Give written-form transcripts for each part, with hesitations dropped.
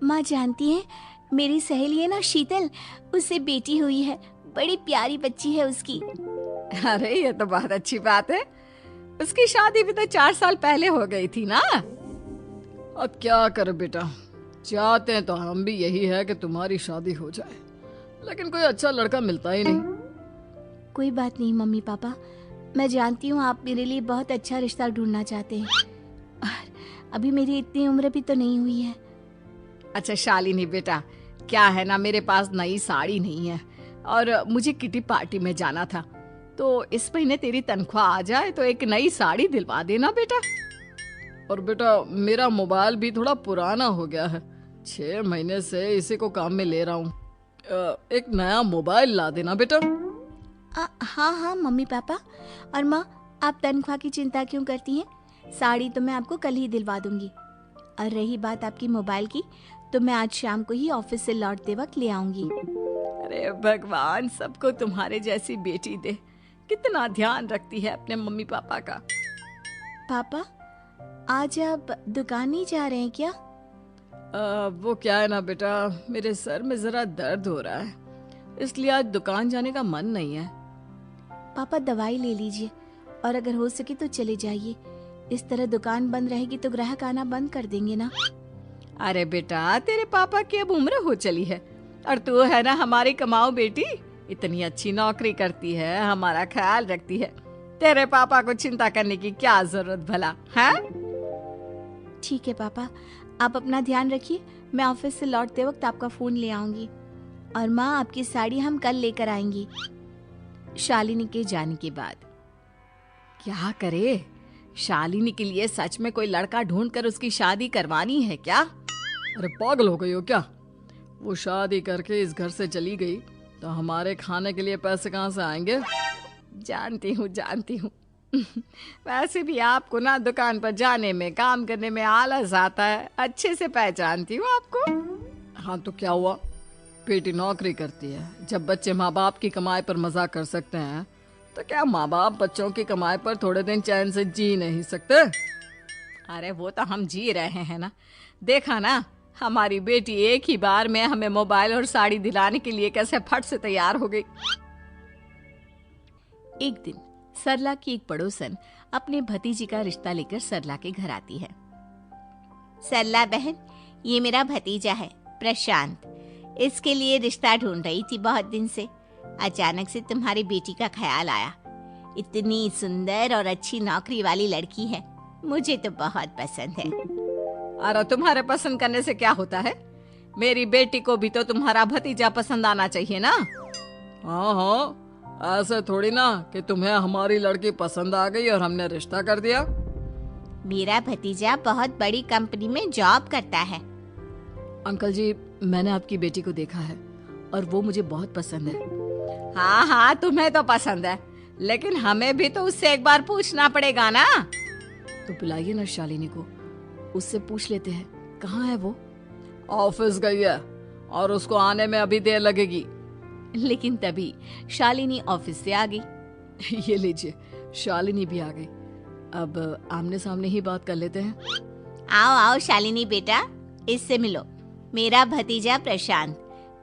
माँ जानती है, मेरी सहेली है ना शीतल, उससे बेटी हुई है। बड़ी प्यारी बच्ची है उसकी। अरे ये तो बहुत अच्छी बात है। उसकी शादी भी तो 4 साल पहले हो गई थी ना। अब क्या करे बेटा, चाहते हैं तो हम भी यही है कि तुम्हारी शादी हो जाए, लेकिन कोई अच्छा लड़का मिलता ही नहीं। कोई बात नहीं मम्मी पापा, मैं जानती हूँ आप मेरे लिए बहुत अच्छा रिश्ता ढूंढना चाहते हैं, और अभी मेरी इतनी उम्र भी तो नहीं हुई है। अच्छा शालिनी बेटा, क्या है ना, मेरे पास नई साड़ी नहीं है और मुझे किटी पार्टी में जाना था, तो इस महीने तेरी तनख्वाह आ जाए तो एक नई साड़ी दिलवा देना बेटा। और बेटा मेरा मोबाइल भी थोड़ा पुराना हो गया है, 6 महीने से इसी को काम में ले रहा हूँ। एक नया मोबाइल ला देना बेटा। हाँ हाँ मम्मी पापा। और माँ, आप तनख्वाह की चिंता क्यों करती हैं? साड़ी तो मैं आपको कल ही दिलवा दूंगी। और रही बात आपकी मोबाइल की, तो मैं आज शाम को ही ऑफिस से लौटते वक्त ले आऊंगी। अरे भगवान सबको तुम्हारे जैसी बेटी दे, कितना ध्यान रखती है अपने मम्मी पापा का। पापा, आज आप दुकान नहीं जा रहे हैं क्या? वो क्या है ना बेटा, मेरे सर में जरा दर्द हो रहा है, इसलिए आज दुकान जाने का मन नहीं है। पापा दवाई ले लीजिए, और अगर हो सके तो चले जाइए। इस तरह दुकान बंद रहेगी तो ग्राहक आना बंद कर देंगे ना। अरे बेटा तेरे पापा की अब उम्र हो चली है, और तू है ना हमारी कमाऊ बेटी, इतनी अच्छी नौकरी करती है, हमारा ख्याल रखती है, तेरे पापा को चिंता करने की क्या जरूरत भला है? ठीक है पापा, आप अपना ध्यान रखिए। मैं ऑफिस से लौटते वक्त आपका फोन ले आऊंगी। और माँ, आपकी साड़ी हम कल लेकर आएंगी। शालिनी के जाने के बाद क्या करे? शालिनी के लिए सच में कोई लड़का ढूंढकर उसकी शादी करवानी है क्या? अरे पागल हो गई हो क्या? वो शादी करके इस घर से चली गई तो हमारे खाने के लिए पैसे कहाँ से आएंगे? जानती हूँ वैसे भी आपको ना दुकान पर जाने में, काम करने में आलस आता है, अच्छे से पहचानती हूँ आपको। हाँ तो क्या हुआ, बेटी नौकरी करती है, जब बच्चे माँ बाप की कमाई पर मजाक कर सकते हैं, तो क्या माँ बाप बच्चों की कमाई पर थोड़े दिन चैन से जी नहीं सकते? अरे वो तो हम जी रहे हैं ना, देखा ना हमारी बेटी एक ही बार में हमें मोबाइल और साड़ी दिलाने के लिए कैसे फट से तैयार हो गई। एक दिन सरला की एक पड़ोसन अपने भतीजी का रिश्ता लेकर सरला के घर आती है। सरला बहन, ये मेरा भतीजा है प्रशांत। इसके लिए रिश्ता ढूंढ रही थी बहुत दिन से। अचानक से तुम्हारी बेटी का ख्याल आया। इतनी सुंदर और अच्छी नौकरी वाली लड़की है, मुझे तो बहुत पसंद है। अरे तुम्हारे पसंद करने से क्या होता है, मेरी बेटी को भी तो तुम्हारा भतीजा पसंद आना चाहिए ना। हाँ, ऐसे थोड़ी ना कि तुम्हें हमारी लड़की पसंद आ गई और हमने रिश्ता कर दिया। मेरा भतीजा बहुत बड़ी कंपनी में जॉब करता है। अंकल जी, मैंने आपकी बेटी को देखा है और वो मुझे बहुत पसंद है। हाँ तुम्हें तो पसंद है, लेकिन हमें भी तो उससे एक बार पूछना पड़ेगा ना। तो बुलाइए ना शालिनी को, उससे पूछ लेते हैं कहाँ है वो। ऑफिस गई है और उसको आने में अभी देर लगेगी। लेकिन तभी शालिनी ऑफिस से आ गई। ये लीजिए, शालिनी भी आ गई। अब आमने सामने ही बात कर लेते हैं। आओ शालिनी बेटा, इससे मिलो। मेरा भतीजा प्रशांत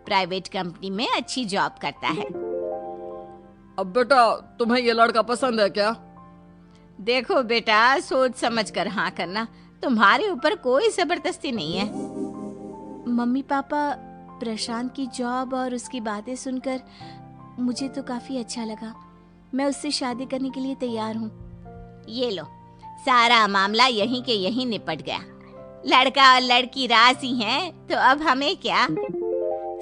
प्राइवेट कंपनी में अच्छी जॉब करता है। अब बेटा तुम्हें ये लड़का पसंद है क्या? देखो बेटा, सोच समझ कर हाँ करना, तुम्हारे ऊपर कोई जबरदस्ती नहीं है। मम्मी पापा, प्रशांत की जॉब और उसकी बातें सुनकर मुझे तो काफी अच्छा लगा। मैं उससे शादी करने के लिए तैयार हूँ। ये लो, सारा मामला यहीं के यहीं निपट गया। लड़का और लड़की राजी हैं, तो अब हमें क्या।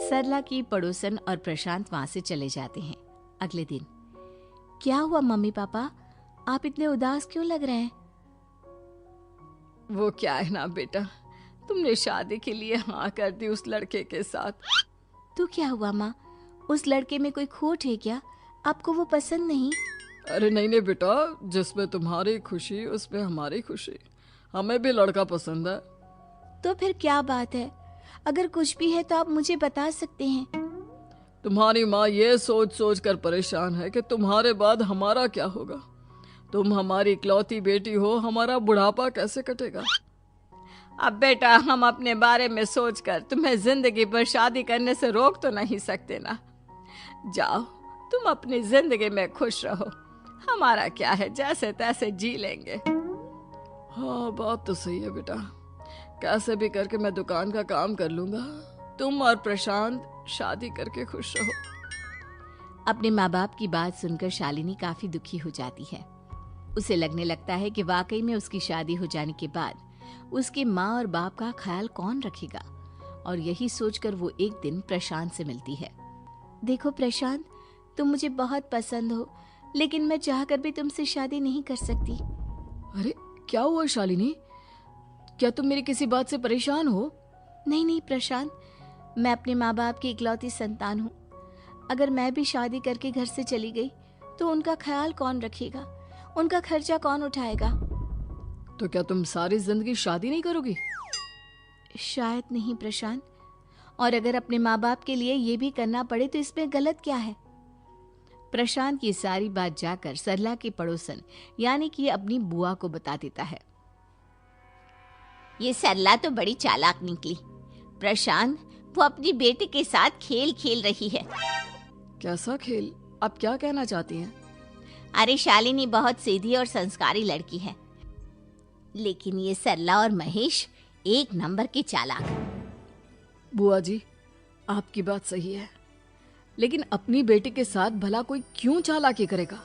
सरला की पड़ोसन और प्रशांत वहां से चले जाते हैं। अगले दिन, क्या हुआ मम्मी पापा, आप इतने उदास क्यों लग रहे हैं? वो क्या है ना बेटा, तुमने शादी के लिए हाँ कर दी उस लड़के के साथ। तो क्या हुआ माँ, उस लड़के में कोई खोट है क्या? आपको वो पसंद नहीं? अरे नहीं बेटा, जिसमें तुम्हारी खुशी उसमें हमारी खुशी। हमें भी लड़का पसंद है। तो फिर क्या बात है, अगर कुछ भी है तो आप मुझे बता सकते हैं। तुम्हारी माँ ये सोच सोच कर परेशान है कि तुम्हारे बाद हमारा क्या होगा। तुम हमारी इकलौती बेटी हो, हमारा बुढ़ापा कैसे कटेगा। अब बेटा हम अपने बारे में सोचकर तुम्हें जिंदगी पर शादी करने से रोक तो नहीं सकते ना। जाओ तुम अपनी जिंदगी में खुश रहो, हमारा क्या है, जैसे तैसे जी लेंगे। हाँ बात तो सही है बेटा, कैसे भी करके मैं दुकान का काम कर लूंगा, तुम और प्रशांत शादी करके खुश रहो। अपने माँ बाप की बात सुनकर शालिनी काफी दुखी हो जाती है। उसे लगने लगता है कि वाकई में उसकी शादी हो जाने के बाद उसकी माँ और बाप का ख्याल कौन रखेगा, और यही सोचकर वो एक दिन प्रशांत से मिलती है। देखो प्रशांत, तुम मुझे बहुत पसंद हो, लेकिन मैं चाहकर भी तुमसे शादी नहीं कर सकती। अरे क्या हुआ शालिनी, क्या तुम मेरी किसी बात से परेशान हो? नहीं नहीं प्रशांत, मैं अपने माँ बाप की इकलौती संतान हूँ। अगर मैं भी शादी करके घर से चली गई तो उनका ख्याल कौन रखेगा, उनका खर्चा कौन उठाएगा? तो क्या तुम सारी जिंदगी शादी नहीं करोगी? शायद नहीं प्रशांत, और अगर अपने माँ बाप के लिए ये भी करना पड़े तो इसमें गलत क्या है? प्रशांत की सारी बात जाकर सरला के पड़ोसन यानी कि अपनी बुआ को बता देता है। ये सरला तो बड़ी चालाक निकली। प्रशांत, वो अपनी बेटी के साथ खेल खेल रही है। कैसा खेल? आप क्या कहना चाहती हैं? अरे शालिनी बहुत सीधी और संस्कारी लड़की है, लेकिन ये सरला और महेश एक नंबर के चालाक। बुआ जी आपकी बात सही है, लेकिन अपनी बेटी के साथ भला कोई क्यों चालाकी करेगा?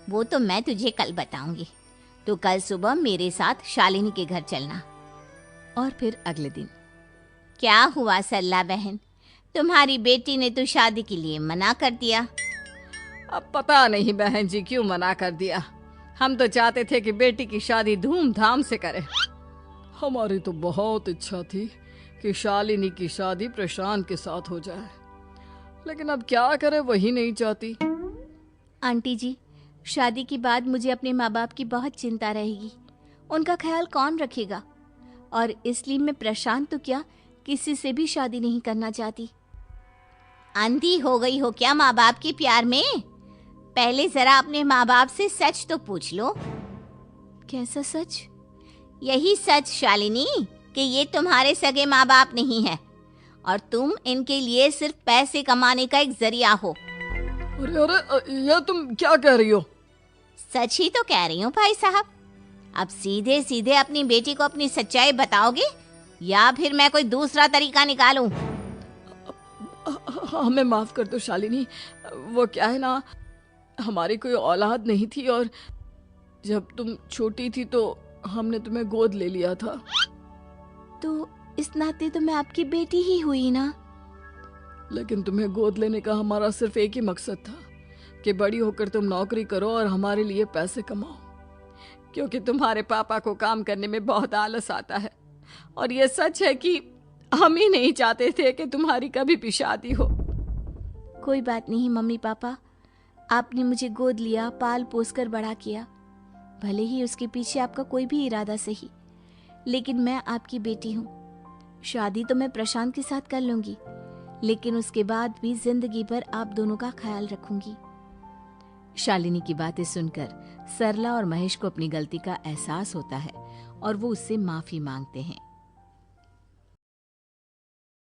वो तो मैं तुझे कल बताऊंगी। तो कल सुबह मेरे साथ शालिनी के घर चलना। और फिर अगले दिन। क्या हुआ सरला बहन, तुम्हारी बेटी ने तो शादी के लिए मना कर दिया। अब पता नहीं बहन जी क्यों मना कर दिया। हम तो चाहते थे कि बेटी की शादी धूमधाम से करें। हमारी तो बहुत इच्छा थी कि शालिनी की शादी प्रशांत के साथ हो जाए, लेकिन अब क्या करें, वही नहीं चाहती। आंटी जी, शादी के बाद मुझे अपने माँ बाप की बहुत चिंता रहेगी। उनका ख्याल कौन रखेगा? और इसलिए मैं प्रशांत तो क्या, किसी से भी शादी नहीं करना चाहती। अंधी हो गई हो क्या माँ बाप के प्यार में? पहले जरा अपने माँ बाप से सच तो पूछ लो। कैसा सच? यही सच शालिनी कि ये तुम्हारे सगे माँ बाप नहीं है और तुम इनके लिए सिर्फ पैसे कमाने का एक जरिया हो। अरे अरे ये तुम क्या कह रही हो? सच ही तो कह रही हूँ भाई साहब। अब सीधे सीधे अपनी बेटी को अपनी सच्चाई बताओगे या फिर मैं कोई दूसरा तरीका निकालूं? हमें माफ कर दो शालिनी, वो क्या है ना, हमारी कोई औलाद नहीं थी और जब तुम छोटी थी तो हमने तुम्हें गोद ले लिया था। तो इस नाते तो मैं आपकी बेटी ही हुई ना। लेकिन तुम्हें गोद लेने का हमारा सिर्फ एक ही मकसद था कि बड़ी होकर तुम नौकरी करो और हमारे लिए पैसे कमाओ, क्योंकि तुम्हारे पापा को काम करने में बहुत आलस आता है। और ये सच है कि हम ही नहीं चाहते थे कि तुम्हारी कभी भी शादी हो। कोई बात नहीं मम्मी पापा, आपने मुझे गोद लिया, पाल पोस कर बड़ा किया। भले ही उसके पीछे आपका कोई भी इरादा सही, लेकिन मैं आपकी बेटी हूँ। शादी तो मैं प्रशांत के साथ कर लूंगी, लेकिन उसके बाद भी जिंदगी भर आप दोनों का ख्याल रखूंगी। शालिनी की बातें सुनकर सरला और महेश को अपनी गलती का एहसास होता है और वो उससे माफी मांगते हैं।